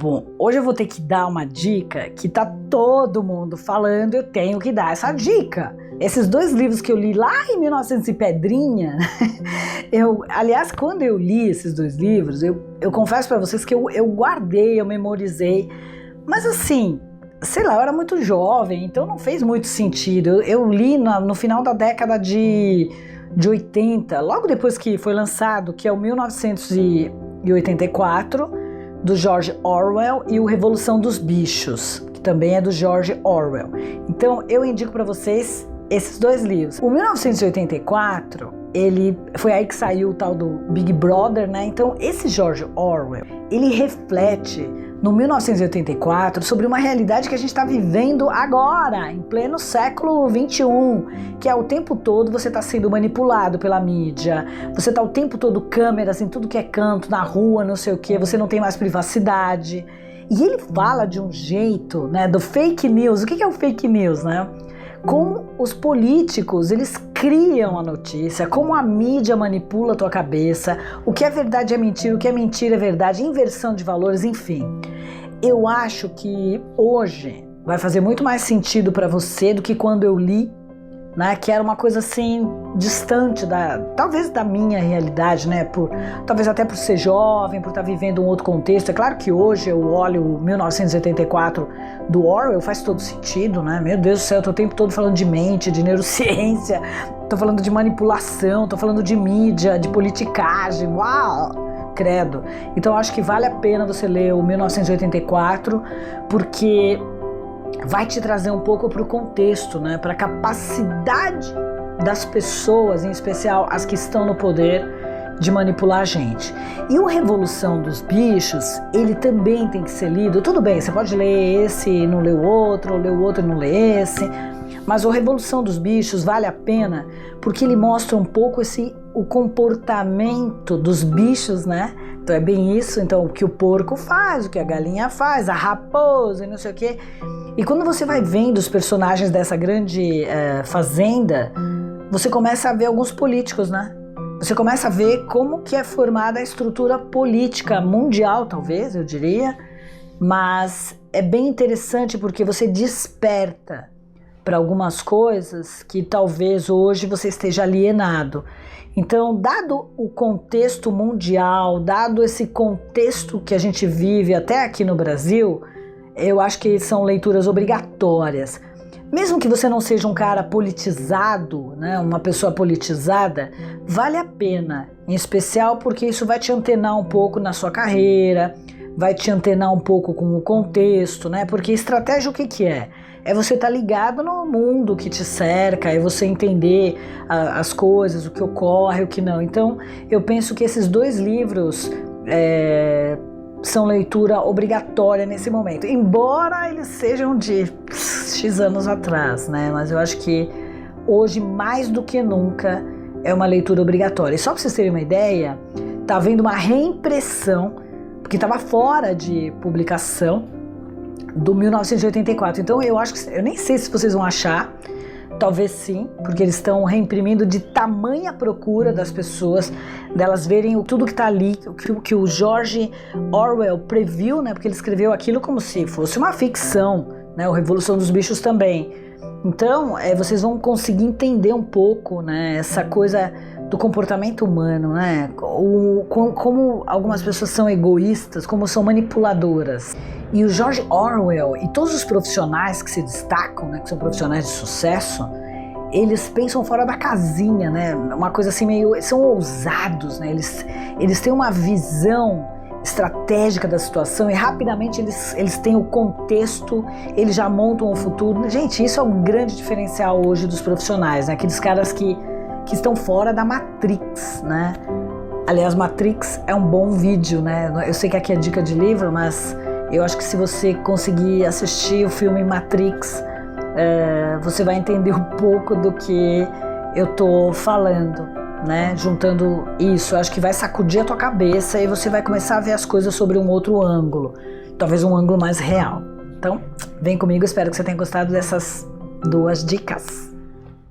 Bom, hoje eu vou ter que dar uma dica que tá todo mundo falando, eu tenho que dar essa dica. Esses dois livros que eu li lá em 1900 e pedrinha, aliás, quando eu li esses dois livros, eu confesso pra vocês que eu guardei, eu memorizei, mas assim, sei lá, eu era muito jovem, então não fez muito sentido. Eu li no final da década de 80, logo depois que foi lançado, que é o 1984, do George Orwell, e o Revolução dos Bichos, que também é do George Orwell. Então eu indico para vocês esses dois livros. O 1984, ele foi aí que saiu o tal do Big Brother, né? Então esse George Orwell, ele reflete no 1984 sobre uma realidade que a gente está vivendo agora, em pleno século 21, que é o tempo todo você está sendo manipulado pela mídia, você está o tempo todo câmeras em tudo que é canto, na rua, não sei o que, você não tem mais privacidade. E ele fala de um jeito, né, do fake news. O que é o fake news, né? Como os políticos, eles criam a notícia, como a mídia manipula a tua cabeça, o que é verdade é mentira, o que é mentira é verdade, inversão de valores, enfim. Eu acho que hoje vai fazer muito mais sentido para você do que quando eu li, né, que era uma coisa assim, distante talvez da minha realidade, né, talvez até por ser jovem, por estar vivendo um outro contexto. É claro que hoje eu olho o 1984 do Orwell, faz todo sentido, né, meu Deus do céu, eu tô o tempo todo falando de mente, de neurociência, tô falando de manipulação, tô falando de mídia, de politicagem, uau, credo. Então eu acho que vale a pena você ler o 1984, porque vai te trazer um pouco para o contexto, né? Para a capacidade das pessoas, em especial as que estão no poder, de manipular a gente. E o Revolução dos Bichos, ele também tem que ser lido. Tudo bem, você pode ler esse e não ler o outro, ou ler o outro e não ler esse, mas o Revolução dos Bichos vale a pena porque ele mostra um pouco o comportamento dos bichos, né? Então é bem isso, então o que o porco faz, o que a galinha faz, a raposa e não sei o quê. E quando você vai vendo os personagens dessa grande fazenda, você começa a ver alguns políticos, né? Você começa a ver como que é formada a estrutura política mundial, talvez, eu diria, mas é bem interessante porque você desperta para algumas coisas que talvez hoje você esteja alienado. Então, dado o contexto mundial, dado esse contexto que a gente vive até aqui no Brasil, eu acho que são leituras obrigatórias. Mesmo que você não seja um cara politizado, né, uma pessoa politizada, vale a pena, em especial porque isso vai te antenar um pouco na sua carreira, vai te antenar um pouco com o contexto, né? Porque estratégia o que é? É você estar ligado no mundo que te cerca, é você entender as coisas, o que ocorre, o que não. Então, eu penso que esses dois livros são leitura obrigatória nesse momento, embora eles sejam de X anos atrás, né? Mas eu acho que hoje, mais do que nunca, é uma leitura obrigatória. E só para vocês terem uma ideia, tá havendo uma reimpressão, porque estava fora de publicação, do 1984. Então eu acho que, eu nem sei se vocês vão achar, talvez sim, porque eles estão reimprimindo de tamanha procura das pessoas, delas verem tudo que está ali, que o George Orwell previu, né? Porque ele escreveu aquilo como se fosse uma ficção, né? O Revolução dos Bichos também. Então, vocês vão conseguir entender um pouco, né, essa coisa do comportamento humano, né? Como algumas pessoas são egoístas, como são manipuladoras. E o George Orwell e todos os profissionais que se destacam, né, que são profissionais de sucesso, eles pensam fora da casinha, né? Uma coisa assim meio... São ousados, né? Eles têm uma visão estratégica da situação e rapidamente eles têm o contexto, eles já montam o futuro. Gente, isso é um grande diferencial hoje dos profissionais, né? Aqueles caras que estão fora da Matrix, né? Aliás, Matrix é um bom vídeo, né? Eu sei que aqui é dica de livro, mas eu acho que se você conseguir assistir o filme Matrix, você vai entender um pouco do que eu tô falando, né? Juntando isso, eu acho que vai sacudir a tua cabeça e você vai começar a ver as coisas sobre um outro ângulo, talvez um ângulo mais real. Então, vem comigo, espero que você tenha gostado dessas duas dicas.